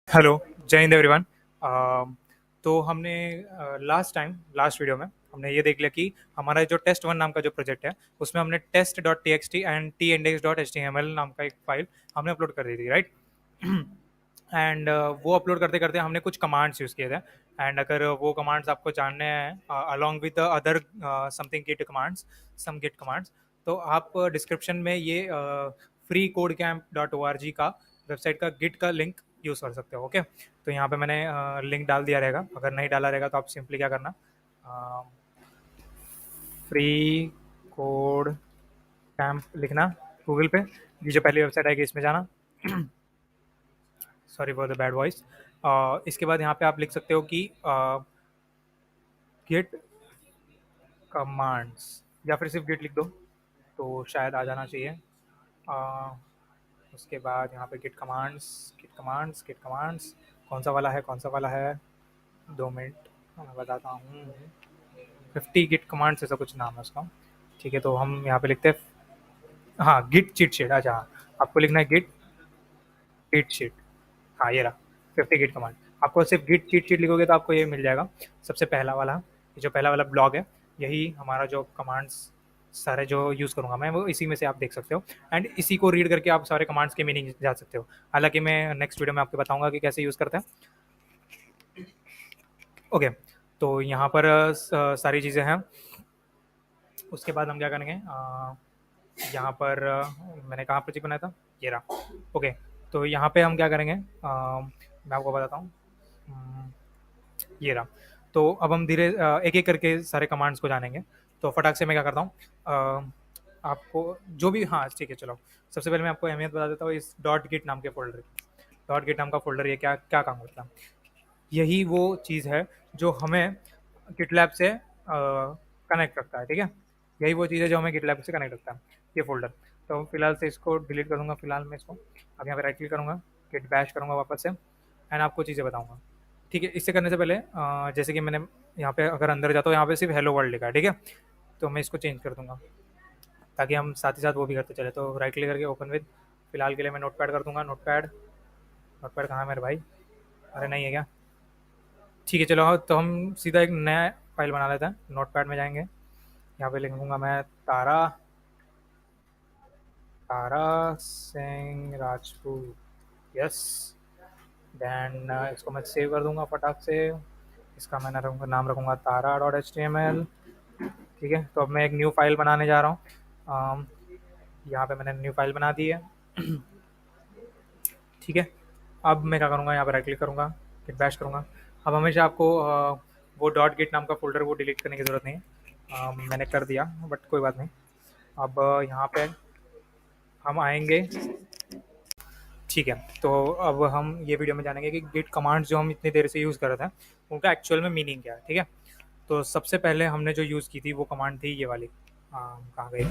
Hello, जय Hind everyone. तो हमने लास्ट वीडियो में हमने ये देख लिया कि हमारा जो टेस्ट वन नाम का जो प्रोजेक्ट है उसमें हमने test dot T X T and T index dot H T M L नाम का एक फाइल हमने अपलोड कर दी थी, राइट। एंड वो अपलोड करते करते हमने कुछ कमांड्स यूज़ किए थे। एंड अगर वो कमांड्स आपको जानने हैं along with the other something git commands, some git commands, तो आप डिस्क्रिप्शन में ये free code camp dot O R G का वेबसाइट का गिट का लिंक यूज़ कर सकते हो। ओके, तो यहाँ पे मैंने लिंक डाल दिया रहेगा। अगर नहीं डाला रहेगा तो आप सिंपली क्या करना, फ्री कोड कैंप लिखना गूगल पे। ये जो पहली वेबसाइट आएगी इसमें जाना। Sorry for the bad voice. इसके बाद यहाँ पे आप लिख सकते हो कि गिट कमांड्स, या फिर सिर्फ गिट लिख दो तो शायद आ जाना चाहिए। अ, उसके बाद यहाँ पे git commands, git commands, git commands, कौन सा वाला है, कौन सा वाला है, 2 मिनट मैं बताता हूँ। 50 गिट कमांड्स ऐसा कुछ नाम है उसका। ठीक है, तो हम यहाँ पे लिखते हैं, हाँ, गिट चीट शीट। अच्छा हाँ, आपको लिखना है गिट चीट शीट। हाँ, ये रहा 50 गिट कमांड। आपको सिर्फ गिट चीट शीट लिखोगे तो आपको ये मिल जाएगा। सबसे पहला वाला, ये जो पहला वाला ब्लॉग है, यही हमारा जो कमांड्स सारे जो यूज़ करूँगा मैं, वो इसी में से आप देख सकते हो। एंड इसी को रीड करके आप सारे कमांड्स के मीनिंग जा सकते हो। हालांकि मैं नेक्स्ट वीडियो में आपको बताऊंगा कि कैसे यूज़ करते हैं। ओके, तो यहाँ पर सारी चीज़ें हैं। उसके बाद हम क्या करेंगे, यहाँ पर मैंने कहाँ प्रोजेक्ट बनाया था, ये रहा। ओके, तो यहाँ पे हम क्या करेंगे, मैं आपको बताता हूँ। ये रहा। तो अब हम धीरे एक एक करके सारे कमांड्स को जानेंगे। तो फटाक से मैं क्या करता हूँ, आपको जो भी, हाँ ठीक है, चलो सबसे पहले मैं आपको अहमियत बता देता हूँ इस डॉट गिट नाम के फोल्डर की। डॉट गिट नाम का फोल्डर ये क्या क्या काम करता है, यही वो चीज़ है जो हमें गिटलैब से कनेक्ट रखता है। ठीक है, यही वो चीज़ है जो हमें गिटलैब से कनेक्ट रखता है, ये फोल्डर। तो फिलहाल से इसको डिलीट कर दूंगा। फिलहाल मैं इसको अब यहाँ पे राइट क्लिक करूँगा, गिट बैश करूँगा वापस से, एंड आपको चीज़ें बताऊँगा। ठीक है, इससे करने से पहले जैसे कि मैंने यहाँ पे अगर अंदर जाता हूँ, यहाँ पे सिर्फ हेलो वर्ल्ड लिखा है। ठीक है, तो मैं इसको चेंज कर दूंगा ताकि हम साथ ही साथ वो भी करते चले। तो राइट क्लिक करके ओपन विद, फिलहाल के लिए मैं नोट पैड कर दूंगा। नोट पैड, नोट पैड कहाँ है मेरे भाई, अरे नहीं है क्या। ठीक है, चलो हाँ, तो हम सीधा एक नया फाइल बना लेते हैं। नोट पैड में जाएंगे, यहाँ पे लिखूंगा मैं तारा, तारा सिंह राजपूत, यस। देन इसको मैं सेव कर दूंगा फटाक से। इसका मैं नाम रखूंगा Tara dot H T M L. ठीक है, तो अब मैं एक न्यू फाइल बनाने जा रहा हूँ। यहाँ पे मैंने न्यू फाइल बना दी है। ठीक है, अब मैं क्या करूँगा, यहाँ पे राइट क्लिक करूँगा, गिट बैश करूँगा। अब हमेशा आपको वो डॉट गिट नाम का फोल्डर वो डिलीट करने की ज़रूरत नहीं है। मैंने कर दिया, बट कोई बात नहीं। अब यहाँ पे हम आएंगे। ठीक है, तो अब हम ये वीडियो में जानेंगे कि गिट कमांड्स जो हम इतनी देर से यूज़ कर रहे थे उनका एक्चुअल में मीनिंग क्या है। ठीक है, तो सबसे पहले हमने जो यूज़ की थी वो कमांड थी ये वाली। कहाँ गई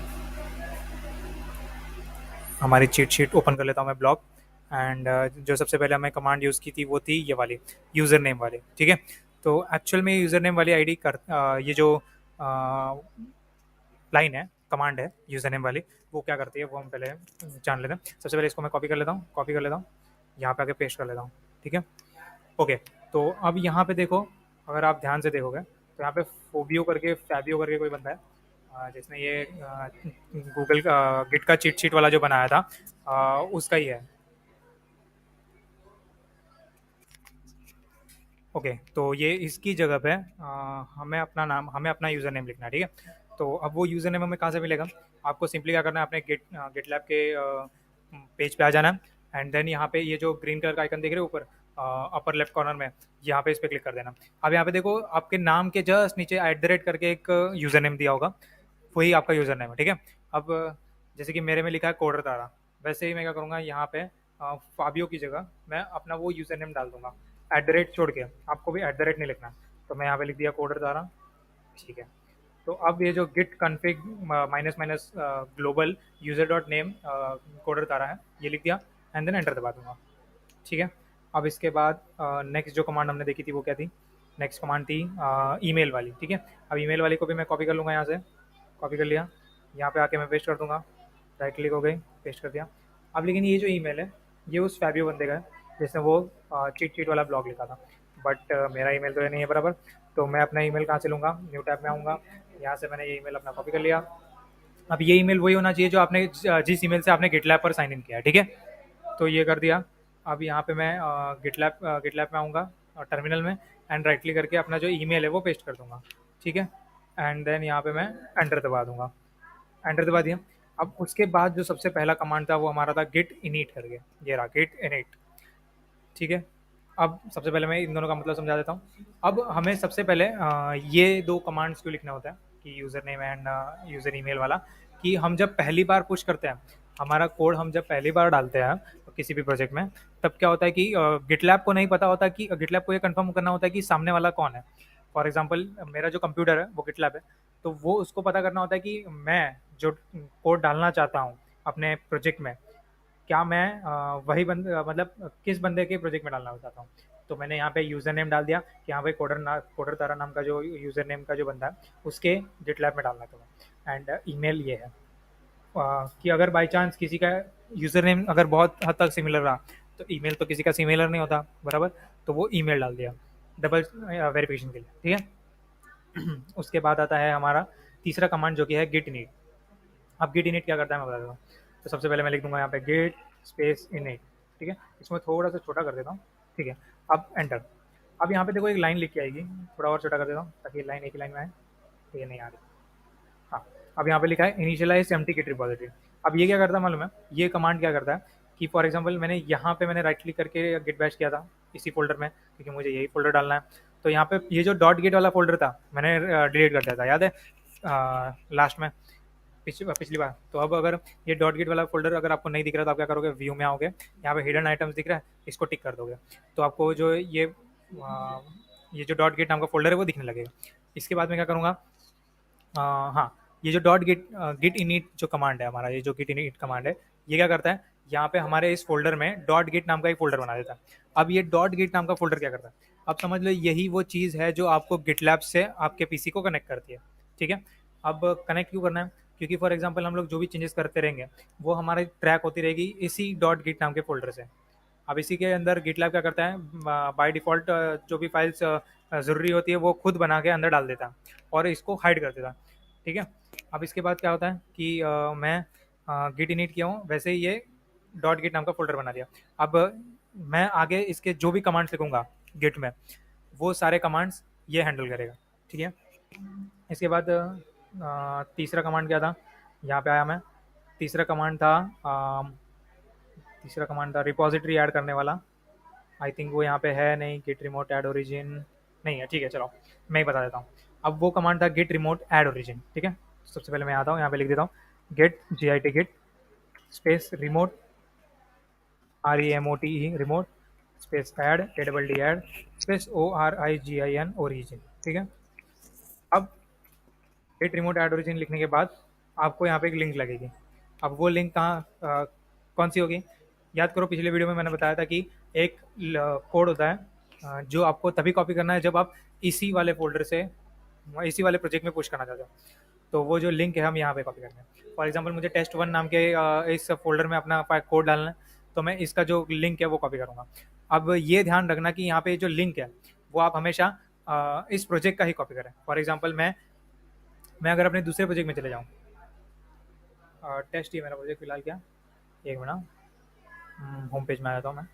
हमारी चीट शीट, ओपन कर लेता हूँ मैं ब्लॉग। एंड जो सबसे पहले हमें कमांड यूज़ की थी वो थी ये वाली, यूज़र नेम वाली। ठीक है, तो एक्चुअल में यूज़र नेम वाली आईडी कर ये जो लाइन है, कमांड है यूज़र नेम वाली, वो क्या करती है वो हम पहले जान लेते हैं। सबसे पहले इसको मैं कॉपी कर लेता हूँ, कॉपी कर लेता हूँ, यहाँ पे आके पेस्ट कर लेता हूँ। ठीक है, ओके। तो अब यहाँ पे देखो, अगर आप ध्यान से देखोगे तो यहाँ पे फोबियो करके, फैबियो करके कोई बंदा है जिसने ये गूगल गिट का चीट शीट वाला जो बनाया था, उसका ही है। ओके, तो ये इसकी जगह पे हमें अपना नाम, हमें अपना यूज़र नेम लिखना है। ठीक है, तो अब वो यूज़र नेम हमें कहाँ से मिलेगा, आपको सिंपली क्या करना है, अपने गिट लैब के पेज पे आ जाना है। एंड देन यहाँ पे ये जो ग्रीन कलर का आइकन दिख रहे हैं ऊपर अपर लेफ्ट कॉर्नर में, यहाँ पे इस पर क्लिक कर देना। अब यहाँ पे देखो आपके नाम के जस्ट नीचे @ करके एक यूज़र नेम दिया होगा, वही आपका यूज़र नेम है। ठीक है, अब जैसे कि मेरे में लिखा है कोडर तारा, वैसे ही मैं क्या करूँगा, यहाँ पे फाबियो की जगह मैं अपना वो यूज़र नेम डाल दूंगा। छोड़ के आपको भी @ नहीं लिखना, तो मैं यहाँ पे लिख दिया कोडर तारा। ठीक है, तो अब ये जो git config minus minus global user dot name coder Tara है, ये लिख दिया। एंड देन एंटर दबा दूंगा। ठीक है, अब इसके बाद नेक्स्ट जो कमांड हमने देखी थी वो क्या थी, नेक्स्ट कमांड थी ईमेल वाली। ठीक है, अब ईमेल वाली को भी मैं कॉपी कर लूँगा, यहाँ से कॉपी कर लिया, यहाँ पे आके मैं पेस्ट कर दूंगा। राइट क्लिक हो गई, पेस्ट कर दिया। अब लेकिन ये जो ईमेल है ये उस फैबियो बंदे का है जिसने वो चीट चीट वाला ब्लॉग लिखा था। बट मेरा ईमेल तो ये नहीं है बराबर। तो मैं अपना ईमेल कहाँ से लूँगा, न्यू टैब में आऊँगा, यहाँ से मैंने ये ईमेल अपना कॉपी कर लिया। अब ये ईमेल वही होना चाहिए जो आपने जिस ईमेल से आपने गिटलैब पर साइन इन किया है, ठीक है। तो ये कर दिया। अब यहाँ पे मैं गिटलैब में आऊँगा टर्मिनल में, एंड राइट क्लिक करके अपना जो ईमेल है वो पेस्ट कर दूंगा, ठीक है। एंड देन यहाँ पे मैं एंटर दबा दूंगा। एंटर दबा दिया। अब उसके बाद जो सबसे पहला कमांड था वो हमारा था गिट इनिट करके, ये रहा गिट इनिट, ठीक है। अब सबसे पहले मैं इन दोनों का मतलब समझा देता हूँ। अब हमें सबसे पहले ये दो कमांड्स क्यों लिखना होता है कि user name end user email वाला, कि हम जब पहली बार पुश करते हैं हमारा कोड, हम जब पहली बार डालते हैं किसी भी प्रोजेक्ट में, तब क्या होता है कि गिटलैब को नहीं पता होता, कि गिटलैब को ये कंफर्म करना होता है कि सामने वाला कौन है। फॉर एग्जांपल मेरा जो कंप्यूटर है वो गिटलैब है, तो वो उसको पता करना होता है कि मैं जो कोड डालना चाहता हूँ अपने प्रोजेक्ट में, क्या मैं वही मतलब किस बंदे के प्रोजेक्ट में डालना चाहता हूँ। तो मैंने यहाँ पे यूज़र नेम डाल दिया कि हाँ भाई कोडर तारा नाम का जो यूज़र नेम का जो बंदा है उसके गिटलैब में डालना था। एंड ईमेल ये है कि अगर बाई चांस किसी का यूज़र नेम अगर बहुत हद तक सिमिलर रहा, तो ईमेल तो किसी का सिमिलर नहीं होता बराबर, तो वो ईमेल डाल दिया डबल वेरिफिकेशन के लिए, ठीक है। उसके बाद आता है हमारा तीसरा कमांड जो कि है गिट इनिट। अब गिट इनिट क्या करता है मैं बता देता हूँ। तो सबसे पहले मैं लिख दूंगा यहाँ पे गिट स्पेस इनिट, ठीक है। इसमें थोड़ा सा छोटा कर देता हूँ, ठीक है। अब एंटर। अब यहाँ पे देखो एक लाइन लिख के आएगी, थोड़ा और छोटा कर देता हूँ ताकि लाइन एक ही लाइन में आए, तो ये नहीं आ रही। हाँ, अब यहाँ पे लिखा है इनिशियलाइज एम्प्टी गिट रिपॉजिटरी। अब ये क्या करता है मालूम है, ये कमांड क्या करता है कि फॉर एग्जांपल मैंने यहाँ पे मैंने राइट क्लिक करके गिट बैश किया था इसी फोल्डर में, क्योंकि मुझे यही फोल्डर डालना है। तो यहाँ पे ये जो डॉट गिट वाला फोल्डर था मैंने डिलीट कर दिया था, याद है लास्ट में, पिछली बार। तो अब अगर ये डॉट गिट वाला फोल्डर अगर आपको नहीं दिख रहा तो आप क्या करोगे, व्यू में आओगे, यहाँ पे हिडन आइटम्स दिख रहा है, इसको टिक कर दोगे, तो आपको जो ये जो डॉट गिट नाम का फोल्डर है वो दिखने लगेगा। इसके बाद मैं क्या करूँगा, हाँ, ये जो डॉट गिट इनिट जो कमांड है हमारा, ये जो गिट इनिट कमांड है, ये क्या करता है, यहाँ पे हमारे इस फोल्डर में डॉट गिट नाम का एक फोल्डर बना देता है। अब ये डॉट गिट नाम का फोल्डर क्या करता है, अब समझ लो यही वो चीज़ है जो आपको गिटलैब से आपके पीसी को कनेक्ट करती है, ठीक है। अब कनेक्ट क्यों करना है, क्योंकि फॉर एग्जांपल हम लोग जो भी चेंजेस करते रहेंगे वो हमारी ट्रैक होती रहेगी इसी डॉट गिट नाम के फोल्डर से। अब इसी के अंदर गिटलैब क्या करता है, बाय डिफ़ॉल्ट जो भी फाइल्स ज़रूरी होती है वो खुद बना के अंदर डाल देता है और इसको हाइड कर देता है, ठीक है। अब इसके बाद क्या होता है कि मैं गिट इनिट किया हूँ, वैसे ही ये डॉट गिट नाम का फ़ोल्डर बना दिया। अब मैं आगे इसके जो भी कमांड्स लिखूँगा गिट में, वो सारे कमांड्स ये हैंडल करेगा, ठीक है। इसके बाद तीसरा कमांड क्या था, यहाँ पे आया मैं। तीसरा कमांड था रिपॉजिटरी ऐड करने वाला। आई थिंक वो यहाँ पे है नहीं, गिट रिमोट ऐड ओरिजिन नहीं है, ठीक है, चलो मैं ही बता देता हूँ। अब वो कमांड था गिट रिमोट ऐड ओरिजिन, ठीक है। सबसे पहले मैं आता हूँ यहाँ पे लिख देता हूँ git git git space remote REMOTE remote space add ADD space ORIGIN origin, ठीक है। अब गेट रिमोट ऐड ओरिजिन लिखने के बाद आपको यहाँ पे एक लिंक लगेगी। अब वो लिंक कौन सी होगी, याद करो पिछले वीडियो में मैंने बताया था कि एक कोड होता है जो आपको तभी कॉपी करना है जब आप इसी वाले फोल्डर से इसी वाले प्रोजेक्ट में पुश करना चाहते हो। तो वो जो लिंक है हम यहाँ पे कॉपी करना है। फॉर एग्जांपल मुझे टेस्ट वन नाम के इस फोल्डर में अपना कोड डालना है, तो मैं इसका जो लिंक है वो कॉपी करूँगा। अब ये ध्यान रखना कि यहाँ पे जो लिंक है वो आप हमेशा इस प्रोजेक्ट का ही कॉपी करें। फॉर एग्जाम्पल मैं अगर अपने दूसरे प्रोजेक्ट में चले जाऊँ, टेस्ट ही मेरा प्रोजेक्ट फिलहाल, क्या एक मिनट होम पेज में आ जाता हूँ मैं।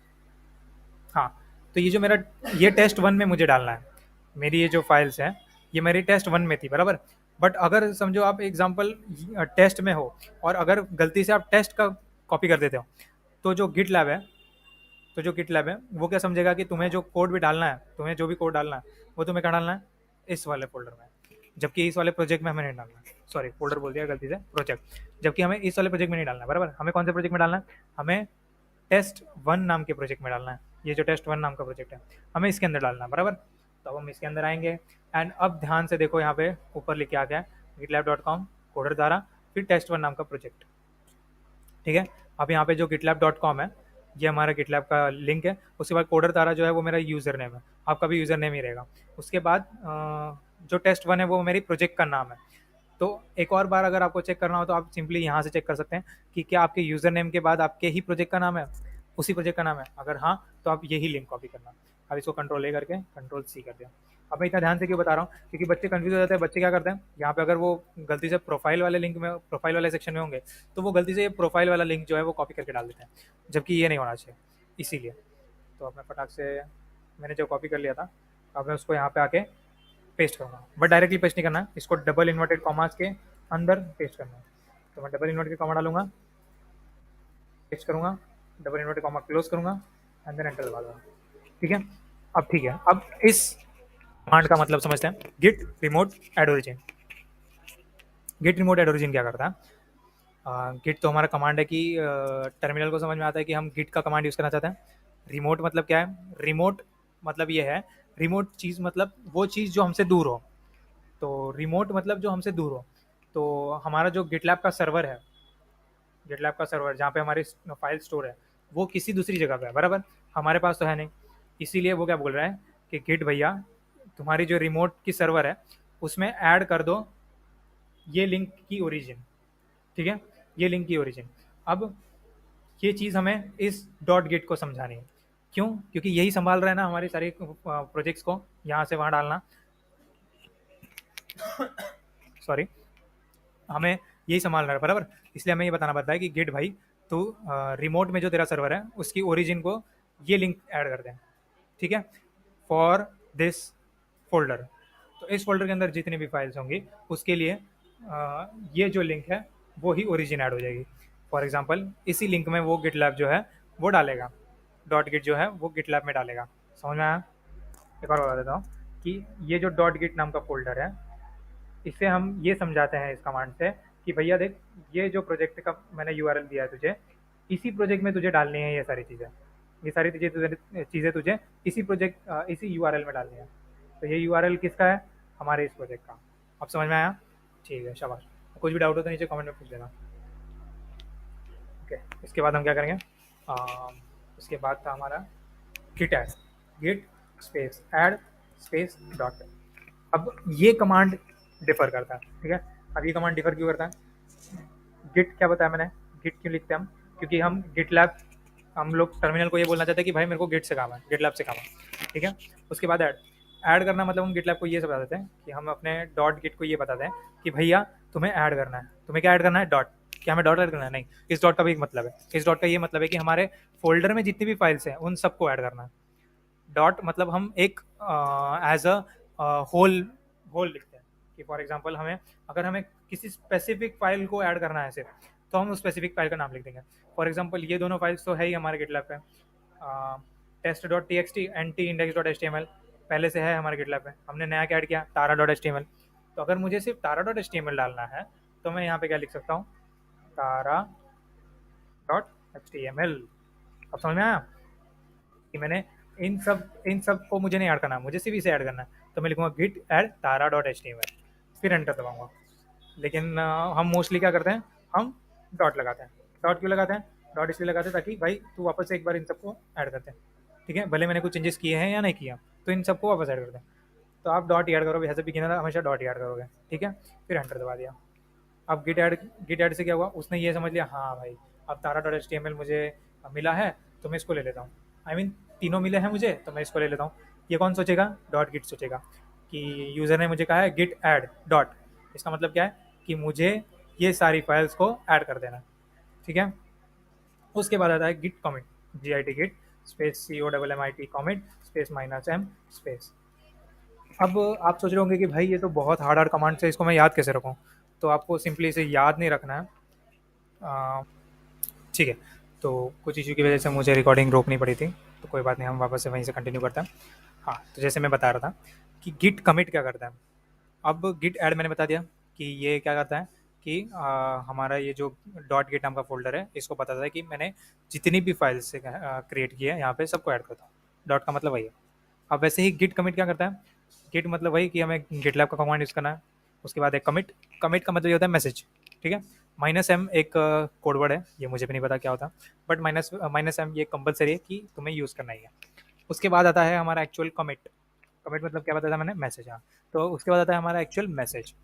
हाँ, तो ये जो मेरा ये टेस्ट वन में मुझे डालना है, मेरी ये जो फाइल्स हैं ये मेरी टेस्ट वन में थी बराबर। बट अगर समझो आप एग्जांपल टेस्ट में हो और अगर गलती से आप टेस्ट का कॉपी कर देते हो, तो जो गिट लैब है वो क्या समझेगा कि तुम्हें जो कोड भी डालना है, तुम्हें जो भी कोड डालना है वो तुम्हें कहाँ डालना है, इस वाले फोल्डर में, जबकि इस वाले प्रोजेक्ट में हमें नहीं डालना है। सॉरी, फोल्डर बोल दिया गलती से, प्रोजेक्ट, जबकि हमें इस वाले प्रोजेक्ट में नहीं डालना है बराबर। हमें कौन से प्रोजेक्ट में डालना है, हमें टेस्ट वन नाम के प्रोजेक्ट में डालना है। ये जो टेस्ट वन नाम का प्रोजेक्ट है हमें इसके अंदर डालना है बराबर। तो अब हम इसके अंदर आएंगे एंड अब ध्यान से देखो यहाँ पे ऊपर लिख के आ गया है gitlab.com कोडर द्वारा फिर टेस्ट वन नाम का प्रोजेक्ट, ठीक है। अब यहाँ पे जो gitlab.com है ये हमारा गिटलैब का लिंक है। उसके बाद कोडर तारा जो है वो मेरा यूज़र नेम है, आपका भी यूज़र नेम ही रहेगा। उसके बाद जो टेस्ट वन है वो मेरी प्रोजेक्ट का नाम है। तो एक और बार अगर आपको चेक करना हो तो आप सिंपली यहाँ से चेक कर सकते हैं कि क्या आपके यूज़र नेम के बाद आपके ही प्रोजेक्ट का नाम है। उसी प्रोजेक्ट का नाम है? अगर हाँ, तो आप यही लिंक कॉपी करना। अब इसको कंट्रोल ए करके कंट्रोल सी कर दिया। अब मैं इतना ध्यान से क्यों बता रहा हूँ, क्योंकि बच्चे कंफ्यूज हो जाते हैं। बच्चे क्या करते हैं, यहाँ पे अगर वो गलती से प्रोफाइल वाले लिंक में, प्रोफाइल वाले सेक्शन में होंगे, तो वो गलती से ये प्रोफाइल वाला लिंक जो है वो कॉपी करके डाल देते हैं, जबकि ये नहीं होना चाहिए। इसीलिए तो अब मैं फटाक से, मैंने जो कॉपी कर लिया था, अब मैं उसको यहाँ पे आके पेस्ट करूँगा। बट डायरेक्टली पेस्ट नहीं करना है, इसको डबल इन्वर्टेड कॉमास के अंदर पेस्ट करना है। तो मैं डबल इन्वर्टेड कॉमा डालूंगा, पेस्ट करूँगा, डबल इन्वर्टेड कॉमा क्लोज करूँगा, एंड देन एंटर दबा दूँगा। ठीक है, अब ठीक है। अब इस कमांड का मतलब समझते हैं, git remote add origin. Git remote add origin क्या करता है? गिट तो हमारा कमांड है कि टर्मिनल को समझ में आता है कि हम गिट का कमांड यूज़ करना चाहते हैं। रिमोट मतलब क्या है? रिमोट मतलब ये है, रिमोट चीज़ मतलब वो चीज़ जो हमसे दूर हो। तो रिमोट मतलब जो हमसे दूर हो। तो हमारा जो गिटलैब का सर्वर है, गिटलैब का सर्वर जहाँ पे हमारी फाइल स्टोर है, वो किसी दूसरी जगह पे है, बराबर। हमारे पास तो है नहीं। इसीलिए वो क्या बोल रहा है कि गिट भैया, तुम्हारी जो रिमोट की सर्वर है उसमें ऐड कर दो ये लिंक की ओरिजिन। ठीक है, ये लिंक की ओरिजिन। अब ये चीज़ हमें इस डॉट गिट को समझानी है। क्यों? क्योंकि यही संभाल रहा है ना हमारे सारे प्रोजेक्ट्स को यहाँ से वहाँ डालना। सॉरी, हमें यही संभालना है, बराबर। इसलिए हमें ये बताना पड़ता है कि गिट भाई, तो रिमोट में जो तेरा सर्वर है उसकी ओरिजिन को ये लिंक ऐड कर दें। ठीक है, फॉर दिस फोल्डर। तो इस फोल्डर के अंदर जितनी भी फाइल्स होंगी उसके लिए ये जो लिंक है वो ही ओरिजिन ऐड हो जाएगी। फॉर एग्जांपल इसी लिंक में वो गिटलैब जो है वो डालेगा, डॉट गिट जो है वो गिटलैब में डालेगा। समझ में आया? एक और बता देता हूँ कि ये जो डॉट गिट नाम का फोल्डर है, इससे हम ये समझाते हैं इस कमांड से कि भैया देख, ये जो प्रोजेक्ट का मैंने यूआरएल दिया है तुझे, इसी प्रोजेक्ट में तुझे डालनी है ये सारी चीज़ें। ये सारी चीज़ें तुझे इसी प्रोजेक्ट, इसी यूआरएल में डालनी है। तो ये यूआरएल किसका है? हमारे इस प्रोजेक्ट का। अब समझ में आया? ठीक है, शाबाश। कुछ भी डाउट हो तो नीचे कमेंट में पूछ देना। ओके, इसके बाद हम क्या करेंगे? इसके बाद था हमारा git add, git space add space dot. अब ये कमांड डिफर करता है। ठीक है, अब ये कमांड डिफर क्यों करता है? गिट क्या बताया मैंने, गिट क्यों लिखते हैं हम? क्योंकि हम गिटलैब, हम लोग टर्मिनल को ये बोलना चाहते हैं कि भाई मेरे को गिट से काम है, गिटलैब से काम है। ठीक है, उसके बाद ऐड, ऐड करना मतलब हम गिटलैब को ये बता देते हैं कि हम अपने डॉट गिट को ये बताते हैं कि भैया तुम्हें ऐड करना है। तुम्हें क्या ऐड करना है? डॉट। क्या हमें डॉट ऐड करना है? नहीं। इस डॉट का भी एक मतलब है, इस डॉट का ये मतलब है कि हमारे फोल्डर में जितनी भी फाइल्स हैं उन सबको ऐड करना है। डॉट मतलब हम एक एज अ होल, होल लिखते हैं कि फॉर एग्जांपल हमें, अगर हमें किसी स्पेसिफिक फाइल को ऐड करना है सिर्फ, तो हम उस स्पेसिफिक फाइल का नाम लिख देंगे। फॉर एग्जांपल ये दोनों फाइल्स तो है ही हमारे गिटलैब पे, test dot T X T and T index dot H T M L पहले से है हमारे गिटलैब पे। हमने नया क्या ऐड किया? Tara dot H T M L. तो अगर मुझे सिर्फ Tara dot H T M L डालना है तो मैं यहाँ पे क्या लिख सकता हूँ? Tara dot H T M L. अब समझ में आया कि मैंने इन सब को मुझे नहीं ऐड करना, मुझे सिर्फ इसे ऐड करना है। तो मैं लिखूंगा git add Tara dot H T M L, फिर एंटर दबाऊंगा। लेकिन हम मोस्टली क्या करते हैं, हम डॉट लगाते हैं। डॉट क्यों लगाते हैं? डॉट इसलिए लगाते हैं ताकि भाई तू वापस से एक बार इन सबको ऐड करते हैं। ठीक है, भले मैंने कुछ चेंजेस किए हैं या नहीं किया, तो इन सबको वापस ऐड करते हैं। तो आप डॉट ऐड करोगे, ऐसे बिगिनर हमेशा डॉट ऐड करोगे। ठीक है, फिर एंटर दबा दिया। अब गिट ऐड से क्या हुआ? उसने ये समझ लिया, हाँ भाई अब Tara dot H T M L मुझे मिला है तो मैं इसको ले लेता हूँ। आई मीन तीनों मिले हैं मुझे तो मैं इसको ले लेता हूँ। ये कौन सोचेगा? डॉट गिट सोचेगा कि यूज़र ने मुझे कहा है गिट ऐड डॉट, इसका मतलब क्या है कि मुझे ये सारी फाइल्स को ऐड कर देना। ठीक है, उसके बाद आता है git commit, G I T git space C O double M I T commit space minus M space. अब आप सोच रहे होंगे कि भाई ये तो बहुत हार्ड हार्ड कमांड है, इसको मैं याद कैसे रखूँ? तो आपको सिंपली इसे याद नहीं रखना है। ठीक है, तो कुछ इशू की वजह से मुझे रिकॉर्डिंग रोकनी पड़ी थी, तो कोई बात नहीं, हम वापस से वहीं से कंटिन्यू करते हैं। हाँ, तो जैसे मैं बता रहा था कि गिट कमिट क्या करता है। अब गिट ऐड मैंने बता दिया कि ये क्या करता है कि हमारा ये जो डॉट गिट नाम का फोल्डर है इसको बताता है कि मैंने जितनी भी फाइल्स से क्रिएट की है यहाँ पे सबको ऐड करता हूँ। डॉट का मतलब वही है। अब वैसे ही गिट कमिट क्या करता है? गिट मतलब वही कि हमें गिटलैब का कमांड यूज़ करना है। उसके बाद एक कमिट, कमिट का मतलब ये होता है मैसेज। ठीक है, माइनस एम एक कोड वर्ड है, ये मुझे भी नहीं पता क्या होता, बट माइनस एम ये कंपलसरी है कि तुम्हें यूज़ करना ही है। उसके बाद आता है हमारा एक्चुअल कमिट। कमिट मतलब क्या बताया था मैंने? मैसेज। हाँ, तो उसके बाद आता है हमारा एक्चुअल मैसेज।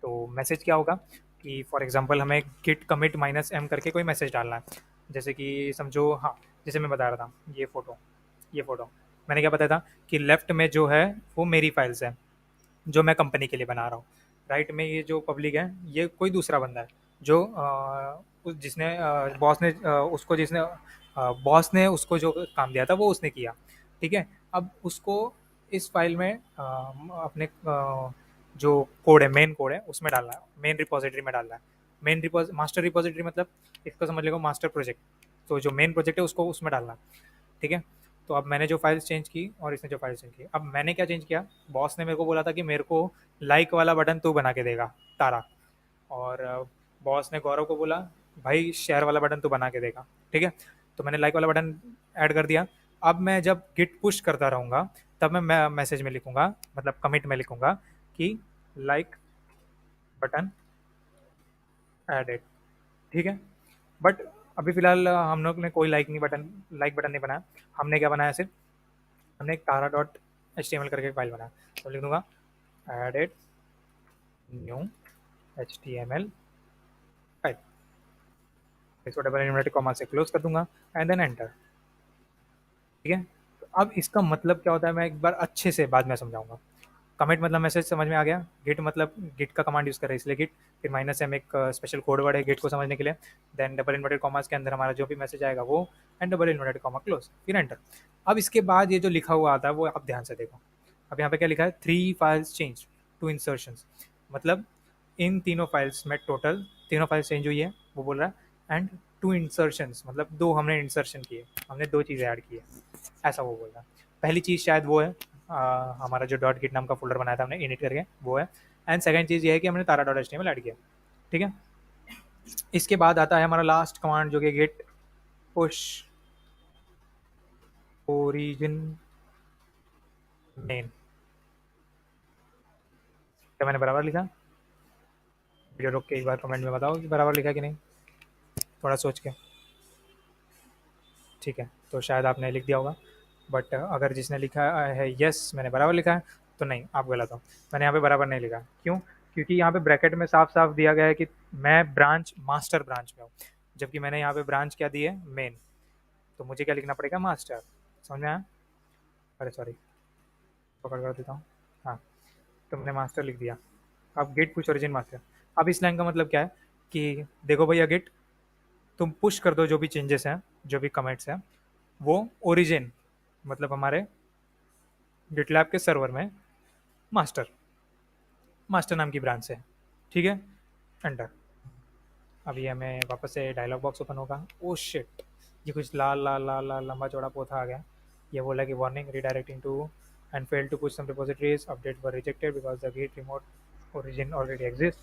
तो मैसेज क्या होगा कि फॉर एग्जांपल हमें गिट कमिट माइनस एम करके कोई मैसेज डालना है। जैसे कि समझो, हाँ, जैसे मैं बता रहा था, ये फ़ोटो मैंने क्या बताया था कि लेफ्ट में जो है वो मेरी फाइल्स है जो मैं कंपनी के लिए बना रहा हूँ। राइट में ये जो पब्लिक है ये कोई दूसरा बंदा है जो जिसने बॉस ने उसको जो काम दिया था वो उसने किया। ठीक है, अब उसको इस फाइल में अपने जो कोड है, मेन कोड है उसमें डालना है, मेन रिपोजिटरी में डालना है। मास्टर रिपोजिटरी मतलब इसको समझ लेगा मास्टर प्रोजेक्ट। तो जो मेन प्रोजेक्ट है उसको उसमें डालना है। ठीक है, तो अब मैंने जो फाइल्स चेंज की और इसने जो फाइल्स चेंज की, अब मैंने क्या चेंज किया, बॉस ने मेरे को बोला था कि मेरे को लाइक वाला बटन तू बना के देगा, तारा। और बॉस ने गौरव को बोला भाई शेयर वाला बटन तू बना के देगा। ठीक है, तो मैंने लाइक वाला बटन ऐड कर दिया। अब मैं जब गिट पुश करता रहूँगा तब मैं मैसेज में लिखूंगा, मतलब कमिट में लिखूंगा कि लाइक बटन एडेड। ठीक है, बट अभी फिलहाल हम लोग ने कोई लाइक बटन नहीं बनाया। हमने क्या बनाया, सिर्फ हमने एक Tara dot H T M L करके एक फाइल बनाया। तो लिख दूंगा added new H T M L file, इसको डबल इन्वर्टेड कॉमा से क्लोज कर दूंगा एंड देन एंटर। ठीक है, तो अब इसका मतलब क्या होता है मैं एक बार अच्छे से बाद में समझाऊंगा। कमिट मतलब मैसेज समझ में आ गया, गिट मतलब गिट का कमांड यूज़ कर रहे हैं इसलिए गिट, फिर माइनस एम एक स्पेशल कोड वर्ड है गिट को समझने के लिए, देन डबल इन्वर्टेड कॉमास के अंदर हमारा जो भी मैसेज आएगा वो, and double inverted comma close, फिर एंटर। अब इसके बाद ये जो लिखा हुआ आता है वो आप ध्यान से देखो। अब यहाँ पे क्या लिखा है, 3 फाइल्स चेंज, 2 इंसर्शंस, मतलब इन तीनों फाइल्स में टोटल तीनों फाइल्स चेंज हुई है वो बोल रहा है, एंड 2 इंसर्शंस मतलब 2 हमने इंसर्शन किए, हमने 2 चीज़ें ऐड की है, ऐसा वो बोल रहा है। पहली चीज़ शायद वो है हमारा जो डॉट गिट नाम का फोल्डर बनाया था हमने इनिट करके, वो है। एंड सेकंड चीज़ ये है कि हमने Tara dot H T M L add किया। ठीक है, इसके बाद आता है हमारा लास्ट कमांड जो कि गेट पुश ओरिजिन मेन। क्या मैंने बराबर लिखा? वीडियो रोक के एक बार कमेंट में बताओ कि बराबर लिखा कि नहीं, थोड़ा सोच के। ठीक है, तो शायद आपने लिख दिया होगा, बट अगर जिसने लिखा है यस मैंने बराबर लिखा है, तो नहीं आप गलत हो। मैंने यहाँ पे बराबर नहीं लिखा, क्यों? क्योंकि यहाँ पे ब्रैकेट में साफ साफ दिया गया है कि मैं ब्रांच मास्टर ब्रांच में हूँ, जबकि मैंने यहाँ पे ब्रांच क्या दी है, मेन। तो मुझे क्या लिखना पड़ेगा, मास्टर। समझ में आया? अरे सॉरी, पकड़ कर देता हूँ। हाँ, तो मैंने मास्टर लिख दिया। अब गेट पुश ओरिजिन मास्टर। अब इस लाइन का मतलब क्या है कि देखो भैया गेट, तुम पुश कर दो जो भी चेंजेस हैं, जो भी कमेंट्स हैं, वो ओरिजिन मतलब हमारे गिटलैब के सर्वर में मास्टर मास्टर नाम की ब्रांच से। ठीक है, एंटर। अभी हमें वापस से डायलॉग बॉक्स ओपन होगा। ओ शिट, ये कुछ लाल लाल लाल लाल लंबा चौड़ा पोथा आ गया। ये बोला कि warning redirecting to and fail to push some repositories, update were rejected because the git remote origin already exist.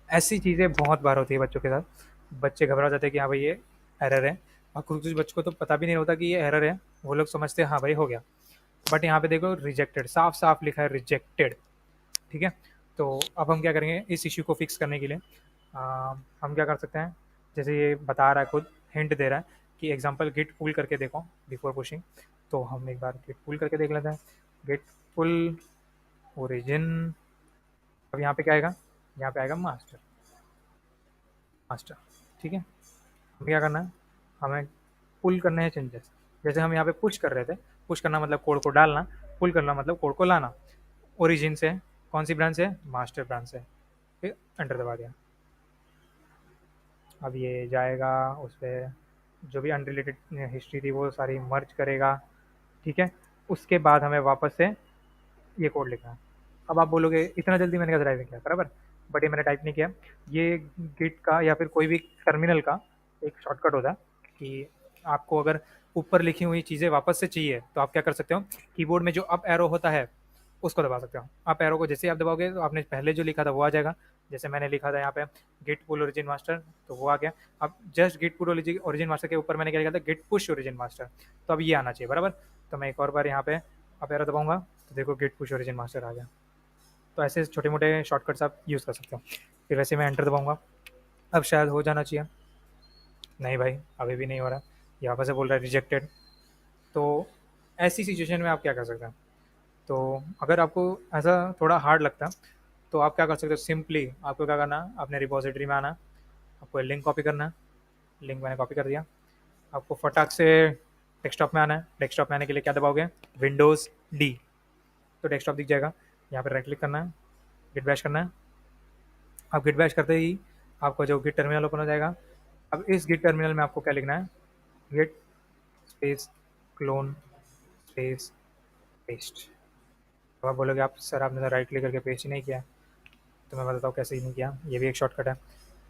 ऐसी चीज़ें बहुत बार होती है बच्चों के साथ। बच्चे घबरा जाते हैं कि हाँ भाई ये एरर है, और कुछ कुछ बच्चों को तो पता भी नहीं होता कि ये एरर है, वो लोग समझते हैं हाँ भाई हो गया, बट यहाँ पे देखो रिजेक्टेड, साफ साफ लिखा है रिजेक्टेड। ठीक है, तो अब हम क्या करेंगे इस इश्यू को फिक्स करने के लिए, हम क्या कर सकते हैं, जैसे ये बता रहा है खुद, हिंट दे रहा है कि एग्जांपल गिट पुल करके देखो बिफोर पुशिंग। तो हम एक बार गिट पुल करके देख लेते हैं, गिट पुल ओरिजिन। अब यहाँ पे क्या आएगा, यहाँ पे आएगा मास्टर मास्टर। ठीक है, हमें क्या करना है, हमें पुल करने हैं चेंजेस। जैसे हम यहाँ पे पुश कर रहे थे, पुश करना मतलब कोड को डालना, पुल करना मतलब कोड को लाना। ओरिजिन से कौन सी ब्रांच है, मास्टर ब्रांच से, फिर एंटर दबा दिया। अब ये जाएगा उस पर, जो भी अनरिलेटेड हिस्ट्री थी वो सारी मर्ज करेगा। ठीक है, उसके बाद हमें वापस से ये कोड लिखना है। अब आप बोलोगे इतना जल्दी मैंने कैसे टाइप किया, बराबर, बट ये मैंने टाइप नहीं किया। ये गिट का या फिर कोई भी टर्मिनल का एक शॉर्टकट होता है कि आपको अगर ऊपर लिखी हुई चीज़ें वापस से चाहिए तो आप क्या कर सकते हो, कीबोर्ड में जो अप एरो होता है उसको दबा सकते हो। अप एरो को जैसे ही आप दबाओगे तो आपने पहले जो लिखा था वो आ जाएगा। जैसे मैंने लिखा था यहाँ पे गिट पुल ओरिजिन मास्टर, तो वो आ गया। अब जस्ट गिट पुल ओरिजिन मास्टर के ऊपर मैंने क्या लिखा था, गिट पुश ओरिजिन मास्टर, तो अब ये आना चाहिए, बराबर। तो मैं एक और बार यहाँ पे अप एरो दबाऊंगा तो देखो गिट पुश ओरिजिन मास्टर आ गया। तो ऐसे छोटे मोटे शॉर्टकट्स आप यूज़ कर सकते हो। फिर वैसे मैं एंटर दबाऊंगा, अब शायद हो जाना चाहिए। नहीं भाई, अभी भी नहीं हो रहा, ये वापस से बोल रहा है रिजेक्टेड। तो ऐसी सिचुएशन में आप क्या कर सकते हैं, तो अगर आपको ऐसा थोड़ा हार्ड लगता है तो आप क्या कर सकते हो, सिंपली आपको क्या करना है, अपने रिपोजिटरी में आना, आपको लिंक कॉपी करना है। लिंक मैंने कॉपी कर दिया। आपको फटाक से डेस्कटॉप में आना है। डेस्कटॉप में आने के लिए क्या दबाओगे, विंडोज़ डी, तो डेस्कटॉप दिख जाएगा। यहाँ पर राइट क्लिक करना है, गिट बैश करना है। अब गिट बैश करते ही आपको जो गिट टर्मिनल ओपन हो जाएगा। अब इस गिट टर्मिनल में आपको क्या लिखना है, git space clone space paste. तो आप बोलोगे आप सर आपने तो राइट क्लिक करके पेस्ट ही नहीं किया, तो मैं बताता हूँ कैसे ही नहीं किया। ये भी एक शॉर्टकट है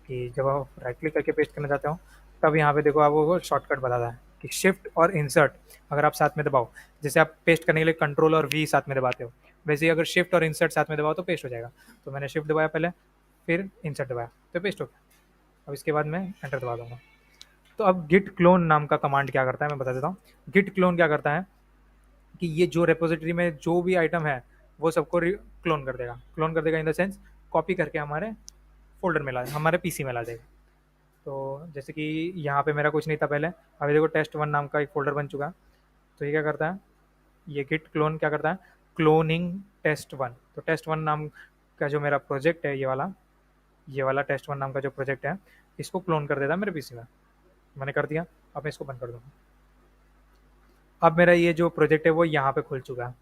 कि जब आप राइट क्लिक करके पेस्ट करना चाहते हो तब यहाँ पे देखो आपको वो शॉर्टकट बताता है कि शिफ्ट और इंसर्ट अगर आप साथ में दबाओ, जैसे आप पेस्ट करने के लिए कंट्रोल और वी साथ में दबाते हो, वैसे ही अगर शिफ्ट और इंसर्ट साथ में दबाओ तो पेस्ट हो जाएगा। तो मैंने शिफ्ट दबाया पहले, फिर इंसर्ट दबाया, तो पेस्ट हो गया। अब इसके बाद मैं एंटर दबा दूंगा। तो अब गिट क्लोन नाम का कमांड क्या करता है मैं बता देता हूँ। गिट क्लोन क्या करता है कि ये जो रेपोजिटरी में जो भी आइटम है वो सबको क्लोन कर देगा। क्लोन कर देगा इन द सेंस कॉपी करके हमारे फोल्डर में ला, हमारे पीसी में ला देगा। तो जैसे कि यहाँ पे मेरा कुछ नहीं था पहले, अभी देखो टेस्ट वन नाम का एक फोल्डर बन चुका है। तो ये क्या करता है, ये गिट क्लोन क्या करता है, क्लोनिंग टेस्ट वन। तो टेस्ट वन नाम का जो मेरा प्रोजेक्ट है, ये वाला टेस्ट वन नाम का जो प्रोजेक्ट है, इसको क्लोन कर देता है मेरे पीसी में। मैंने कर दिया। अब मैं इसको बंद कर दूँगा। अब मेरा ये जो प्रोजेक्ट है वो यहाँ पे खुल चुका है।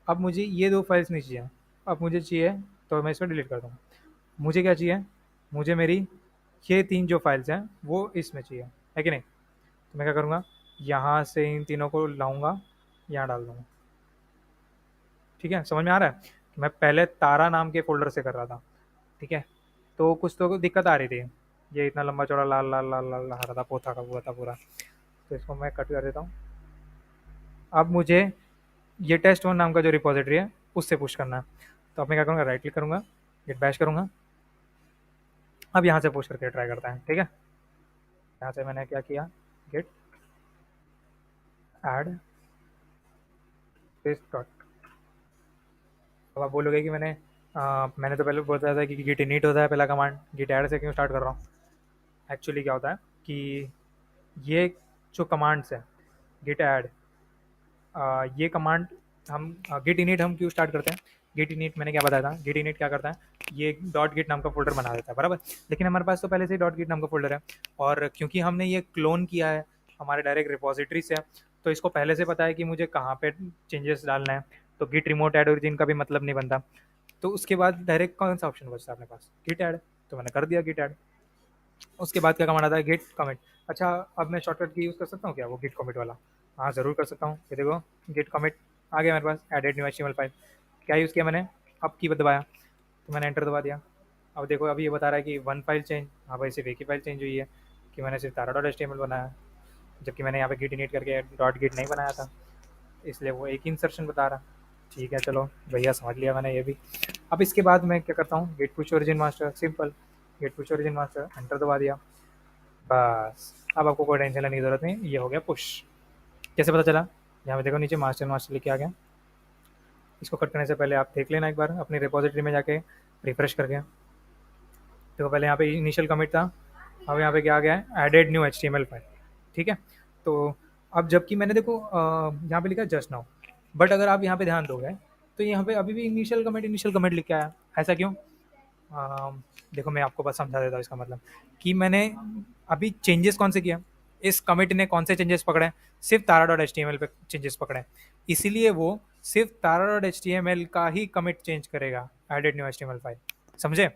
अब मुझे ये दो फाइल्स नहीं चाहिए, अब मुझे चाहिए तो मैं इसको डिलीट कर दूँगा। मुझे क्या चाहिए, मुझे मेरी ये तीन जो फाइल्स हैं वो इसमें चाहिए, है कि नहीं। तो मैं क्या करूँगा, यहाँ से इन तीनों को लाऊंगा, यहाँ डाल दूँगा। ठीक है, समझ में आ रहा है कि मैं पहले तारा नाम के फोल्डर से कर रहा था। ठीक है, तो कुछ तो दिक्कत आ रही थी, ये इतना लंबा चौड़ा लाल लाल लाल लाल आ रहा था, पोथा का हुआ था पूरा। तो इसको मैं कट कर देता हूँ। अब मुझे ये टेस्ट वन नाम का जो रिपोजिटरी है उससे पुश करना है। तो अब मैं क्या करूँगा, राइट क्लिक करूँगा, गिट बैश करूँगा। अब यहाँ से पुश करके ट्राई करता है। ठीक है, यहाँ से मैंने क्या किया, गिट ऐड स्पेस डॉट। अब आप बोलोगे कि मैंने तो पहले बोलता था कि गिट इनिट होता है पहला कमांड, गिट ऐड से क्यों स्टार्ट कर रहा हूँ। एक्चुअली क्या होता है कि ये जो कमांड्स है गिट ऐड, ये कमांड हम गिट इनिट हम क्यों स्टार्ट करते हैं। गिट इनिट मैंने क्या बताया था, गिट इनिट क्या करता है, ये डॉट गिट नाम का फोल्डर बना देता है, बराबर। लेकिन हमारे पास तो पहले से ही डॉट गिट नाम का फोल्डर है, और क्योंकि हमने ये क्लोन किया है हमारे डायरेक्ट रिपोजिटरी से, तो इसको पहले से पता है कि मुझे कहाँ पे चेंजेस डालना है। तो गिट रिमोट ऐड ओरिजिन का भी मतलब नहीं बनता। तो उसके बाद डायरेक्ट कौन सा ऑप्शन बचता है अपने पास, गिट ऐड। तो मैंने कर दिया गिट ऐड। उसके बाद क्या कमांड आता है, गेट कमिट। अच्छा, अब मैं शॉर्टकट की यूज़ कर सकता हूँ क्या, वो गेट कमिट वाला। हाँ ज़रूर कर सकता हूँ। ये देखो गेट कमिट आ गया मेरे पास, एडेड न्यू HTML फाइल। क्या यूज़ किया मैंने, अब की दबाया तो मैंने एंटर दबा दिया। अब देखो अभी ये बता रहा है कि वन फाइल चेंज। हाँ भाई, सिर्फ एक ही फाइल चेंज हुई है कि मैंने सिर्फ तारा .html बनाया, जबकि मैंने यहाँ पे गिट इनिट करके डॉट गिट नहीं बनाया था, इसलिए वो एक ही इंसर्शन बता रहा। ठीक है चलो भैया, समझ लिया मैंने ये भी। अब इसके बाद मैं क्या करता हूँ, git push origin master, simple git push origin master, enter दबा दिया। बस अब आपको कोई टेंशन लेने की ज़रूरत नहीं, ये हो गया पुश। कैसे पता चला, यहाँ पे देखो नीचे मास्टर मास्टर लिखे आ गया। इसको कट करने से पहले आप देख लेना एक बार अपनी रिपोजिटरी में जाके रिफ्रेश करके। देखो पहले यहाँ पे इनिशियल कमिट था, अब यहाँ पे क्या आ गया है, एडेड न्यू HTML फाइल। ठीक है, तो अब जबकि मैंने देखो यहाँ पे लिखा जस्ट नाउ, बट अगर आप यहाँ पे ध्यान दोगे तो यहाँ पे अभी भी इनिशियल कमिट लिख के आया। ऐसा क्यों, देखो मैं आपको बस समझा देता हूँ इसका मतलब कि मैंने अभी चेंजेस कौन से किया, इस कमिट ने कौन से चेंजेस पकड़े, सिर्फ तारा.html पे चेंजेस पकड़े, इसीलिए वो सिर्फ तारा.html का ही कमिट चेंज करेगा, एडेड न्यू HTML फाइल। समझे।